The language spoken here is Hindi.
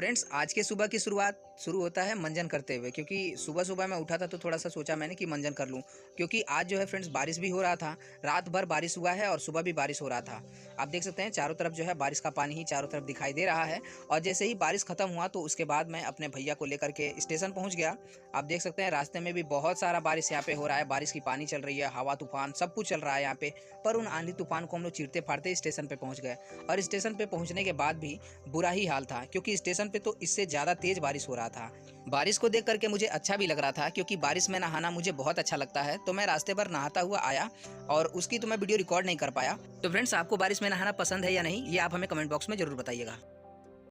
फ्रेंड्स, आज के सुबह की शुरुआत शुरू होता है मंजन करते हुए, क्योंकि सुबह सुबह मैं उठा था तो थोड़ा सा सोचा मैंने कि मंजन कर लूं, क्योंकि आज जो है फ्रेंड्स बारिश भी हो रहा था। रात भर बारिश हुआ है और सुबह भी बारिश हो रहा था। आप देख सकते हैं चारों तरफ जो है बारिश का पानी ही चारों तरफ दिखाई दे रहा है। और जैसे ही बारिश खत्म हुआ तो उसके बाद मैं अपने भैया को लेकर के स्टेशन पहुँच गया। आप देख सकते हैं रास्ते में भी बहुत सारा बारिश यहाँ पे हो रहा है, बारिश की पानी चल रही है, हवा तूफान सब कुछ चल रहा है यहाँ पे। पर उन आंधी तूफान को हम लोग चीरते फाड़ते स्टेशन पे पहुँच गए। और स्टेशन पे पहुँचने के बाद भी बुरा ही हाल था, क्योंकि स्टेशन पे तो इससे ज़्यादा तेज़ बारिश हो रहा था। बारिश को देख करके मुझे अच्छा भी लग रहा था, क्योंकि बारिश में नहाना मुझे बहुत अच्छा लगता है। तो मैं रास्ते पर नहाता हुआ आया और उसकी तो मैं वीडियो रिकॉर्ड नहीं कर पाया। तो फ्रेंड्स, आपको बारिश में नहाना पसंद है या नहीं, ये आप हमें कमेंट बॉक्स में ज़रूर बताइएगा।